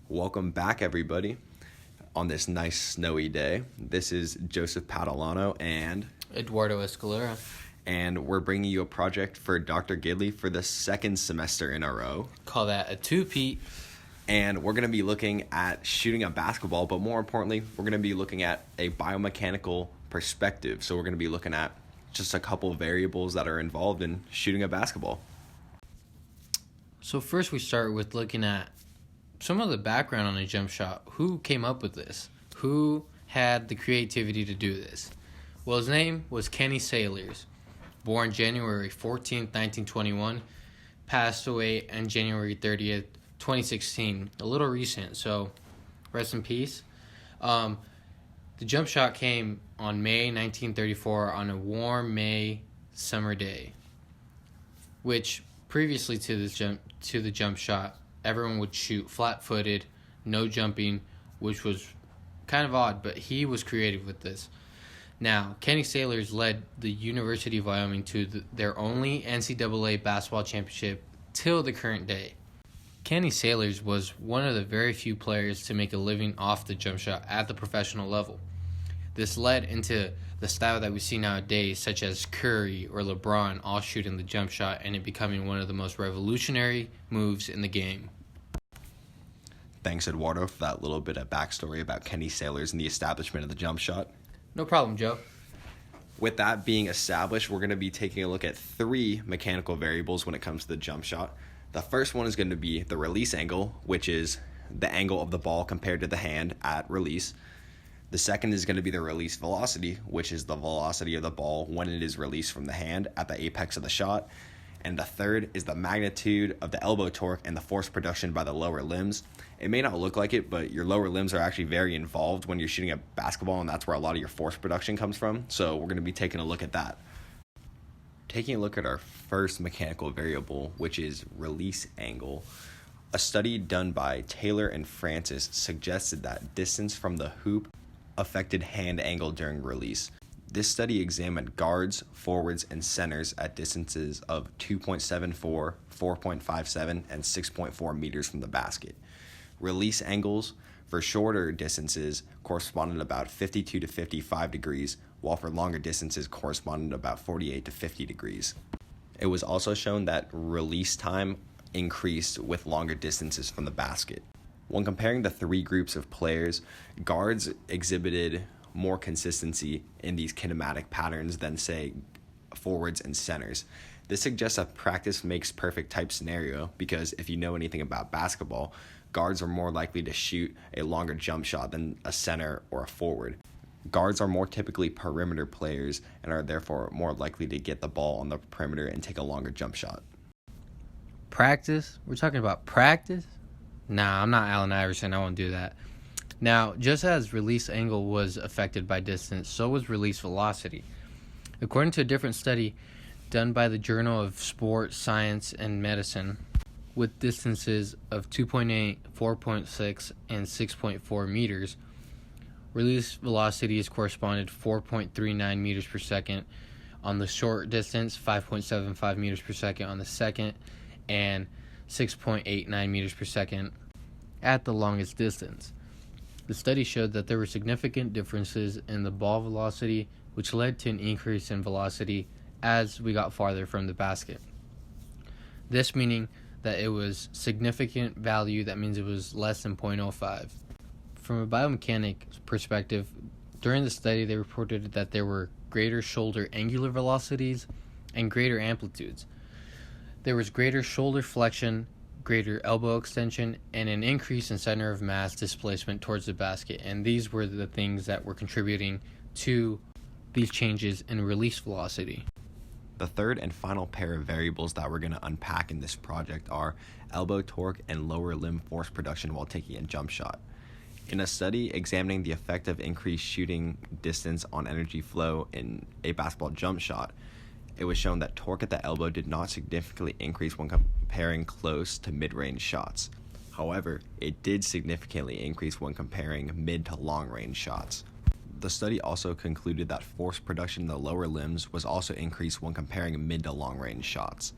Welcome back, everybody, on this nice snowy day. This is Joseph Padalano and Eduardo Escalera. We're bringing you a project for Dr. Gidley for the second semester in a row. Call that a two-peat. And we're going to be looking at shooting a basketball, but more importantly, we're going to be looking at a biomechanical perspective. So we're going to be looking at just a couple of variables that are involved in shooting a basketball. So first we start with looking at some of the background on a jump shot. Who came up with this? Who had the creativity to do this? Well, his name was Kenny Sailors. Born January 14th, 1921. Passed away on January 30th, 2016. A little recent, so rest in peace. The jump shot came on May 1934 on a warm May summer day, which previously to the jump shot, everyone would shoot flat-footed, no jumping, which was kind of odd, but he was creative with this. Now, Kenny Sailors led the University of Wyoming to their only NCAA basketball championship till the current day. Kenny Sailors was one of the very few players to make a living off the jump shot at the professional level. This led into the style that we see nowadays, such as Curry or LeBron all shooting the jump shot, and it becoming one of the most revolutionary moves in the game. Thanks, Eduardo, for that little bit of backstory about Kenny Sailors and the establishment of the jump shot. No problem, Joe. With that being established, we're going to be taking a look at three mechanical variables when it comes to the jump shot. The first one is going to be the release angle, which is the angle of the ball compared to the hand at release. The second is going to be the release velocity, which is the velocity of the ball when it is released from the hand at the apex of the shot. And the third is the magnitude of the elbow torque and the force production by the lower limbs. It may not look like it, but your lower limbs are actually very involved when you're shooting a basketball, and that's where a lot of your force production comes from. So we're going to be taking a look at that. Taking a look at our first mechanical variable, which is release angle. A study done by Taylor and Francis suggested that distance from the hoop affected hand angle during release. This study examined guards, forwards, and centers at distances of 2.74, 4.57, and 6.4 meters from the basket. Release angles for shorter distances corresponded about 52 to 55 degrees, while for longer distances corresponded about 48 to 50 degrees. It was also shown that release time increased with longer distances from the basket. When comparing the three groups of players, guards exhibited more consistency in these kinematic patterns than, say, forwards and centers. This suggests a practice makes perfect type scenario because if you know anything about basketball, guards are more likely to shoot a longer jump shot than a center or a forward. Guards are more typically perimeter players and are therefore more likely to get the ball on the perimeter and take a longer jump shot. Practice? We're talking about practice? Nah, I'm not Allen Iverson. I won't do that. Now, just as release angle was affected by distance, so was release velocity. According to a different study done by the Journal of Sport Science and Medicine, with distances of 2.8, 4.6, and 6.4 meters, release velocity is corresponded 4.39 meters per second on the short distance, 5.75 meters per second on the second, and 6.89 meters per second at the longest distance. The study showed that there were significant differences in the ball velocity, which led to an increase in velocity as we got farther from the basket. This meaning that it was significant value, that means it was less than 0.05. From a biomechanic perspective, during the study they reported that there were greater shoulder angular velocities and greater amplitudes. There was greater shoulder flexion, greater elbow extension, and an increase in center of mass displacement towards the basket, and these were the things that were contributing to these changes in release velocity. The third and final pair of variables that we're going to unpack in this project are elbow torque and lower limb force production while taking a jump shot. In a study examining the effect of increased shooting distance on energy flow in a basketball jump shot, it was shown that torque at the elbow did not significantly increase when comparing close to mid-range shots. However, it did significantly increase when comparing mid to long-range shots. The study also concluded that force production in the lower limbs was also increased when comparing mid to long-range shots.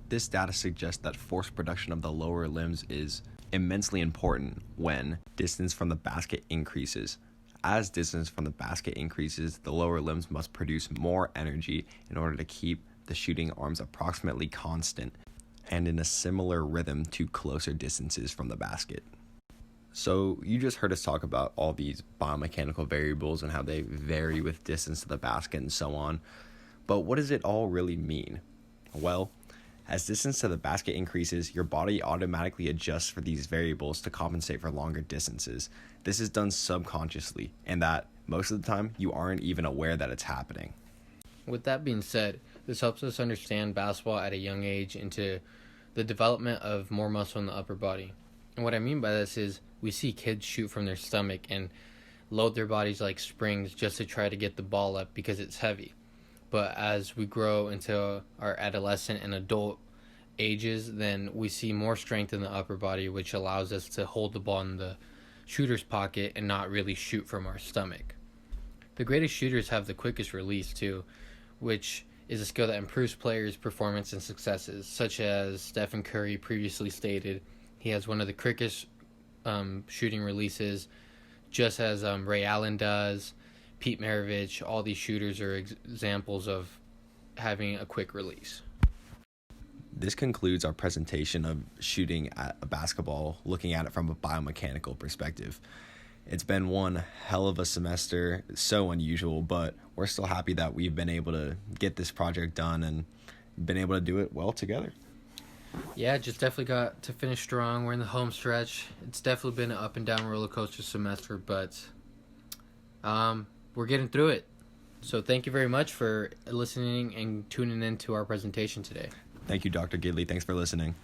This data suggests that force production of the lower limbs is immensely important when distance from the basket increases. As distance from the basket increases, the lower limbs must produce more energy in order to keep the shooting arms approximately constant and in a similar rhythm to closer distances from the basket. So you just heard us talk about all these biomechanical variables and how they vary with distance to the basket and so on. But what does it all really mean? Well, as distance to the basket increases, your body automatically adjusts for these variables to compensate for longer distances. This is done subconsciously, and that most of the time you aren't even aware that it's happening. With that being said, this helps us understand basketball at a young age into the development of more muscle in the upper body. And what I mean by this is we see kids shoot from their stomach and load their bodies like springs just to try to get the ball up because it's heavy. But as we grow into our adolescent and adult ages, then we see more strength in the upper body, which allows us to hold the ball in the shooter's pocket and not really shoot from our stomach. The greatest shooters have the quickest release too, which is a skill that improves players' performance and successes, such as Stephen Curry previously stated. He has one of the quickest shooting releases, just as Ray Allen does. Pete Maravich, all these shooters are examples of having a quick release. This concludes our presentation of shooting at a basketball, looking at it from a biomechanical perspective. It's been one hell of a semester, so unusual, but we're still happy that we've been able to get this project done and been able to do it well together. Yeah, just definitely got to finish strong. We're in the home stretch. It's definitely been an up and down roller coaster semester, but we're getting through it. So thank you very much for listening and tuning in to our presentation today. Thank you, Dr. Gidley. Thanks for listening.